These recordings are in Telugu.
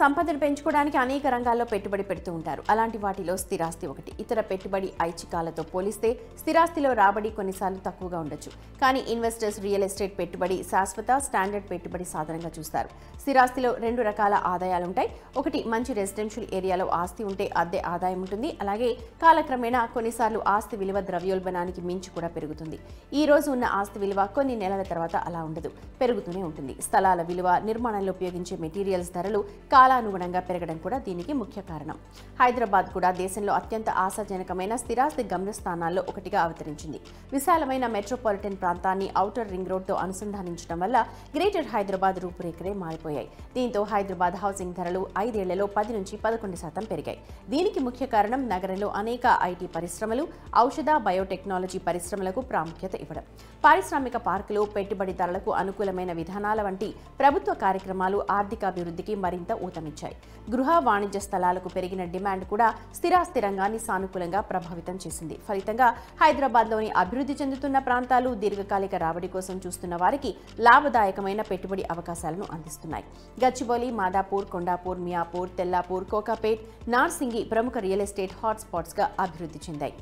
సంపదను పెంచుకోవడానికి అనేక రంగాల్లో పెట్టుబడి పెడుతూ ఉంటారు. అలాంటి వాటిలో స్థిరాస్తి ఒకటి. ఇతర పెట్టుబడి ఐచ్ఛికాలతో పోలిస్తే స్థిరాస్తిలో రాబడి కొన్నిసార్లు తక్కువగా ఉండొచ్చు. కానీ ఇన్వెస్టర్స్ రియల్ ఎస్టేట్ పెట్టుబడి శాశ్వత స్టాండర్డ్ పెట్టుబడి సాధనంగా చూస్తారు. స్థిరాస్తిలో రెండు రకాల ఆదాయాలుంటాయి. ఒకటి మంచి రెసిడెన్షియల్ ఏరియాలో ఆస్తి ఉంటే అద్దె ఆదాయం ఉంటుంది. అలాగే కాలక్రమేణా కొన్నిసార్లు ఆస్తి విలువ ద్రవ్యోల్బణానికి మించి కూడా పెరుగుతుంది. ఈ రోజు ఉన్న ఆస్తి విలువ కొన్ని నెలల తర్వాత అలా ఉండదు, పెరుగుతూనే ఉంటుంది. స్థలాల విలువ, నిర్మాణంలో ఉపయోగించే మెటీరియల్స్ ధరలు కాలానుగుణంగా పెరగడం కూడా దీనికి ముఖ్య కారణం. హైదరాబాద్ కూడా దేశంలో అత్యంత ఆశాజనకమైన స్థిరాస్తి గమ్యస్థానాల్లో ఒకటిగా అవతరించింది. విశాలమైన మెట్రోపాలిటన్ ప్రాంతాన్ని ఔటర్ రింగ్ రోడ్తో అనుసంధానించడం వల్ల గ్రేటర్ హైదరాబాద్ రూపురేఖలే మారిపోయాయి. దీంతో హైదరాబాద్ హౌసింగ్ ధరలు 5 ఏళ్లలో 10 నుంచి 11% పెరిగాయి. దీనికి ముఖ్య కారణం నగరంలో అనేక ఐటీ పరిశ్రమలు, ఔషధ, బయోటెక్నాలజీ పరిశ్రమలకు ప్రాముఖ్యత ఇవ్వడం. పారిశ్రామిక పార్కులు, పెట్టుబడిదారులకు అనుకూలమైన విధానాల వంటి ప్రభుత్వ కార్యక్రమాలు ఆర్థికాభివృద్ధికి మరింత ఊతమిచ్చాయి. గృహ, వాణిజ్య స్థలాలకు పెరిగిన డిమాండ్ కూడా స్థిరాస్తి రంగాన్ని సానుకూలంగా ప్రభావితం చేసింది. ఫలితంగా హైదరాబాద్లోని అభివృద్ధి చెందుతున్న ప్రాంతాలు దీర్ఘకాలిక రాబడి కోసం చూస్తున్న వారికి లాభదాయకమైన పెట్టుబడి అవకాశాలను అందిస్తున్నాయి. గచ్చిబౌలి, మాదాపూర్, కొండాపూర్, మియాపూర్, తెల్లాపూర్, కోకాపేట్, నార్సింగి ప్రముఖ రియల్ ఎస్టేట్ హాట్స్పాట్స్గా అభివృద్ధి చెందాయి.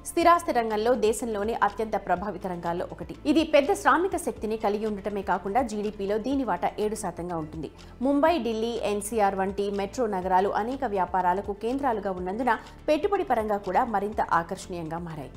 స్థిరాస్తి రంగంలో దేశంలోనే అత్యంత ప్రభావిత రంగాల్లో ఒకటి. ఇది పెద్ద శ్రామిక శక్తిని కలిగి ఉండటమే కాకుండా జీడీపీలో దీని వాటా 7% ఉంటుంది. ముంబై, ఢిల్లీ, ఎన్సీఆర్ వంటి మెట్రో నగరాలు అనేక వ్యాపారాలకు కేంద్రాలుగా ఉన్నందున పెట్టుబడి పరంగా కూడా మరింత ఆకర్షణీయంగా మారాయి.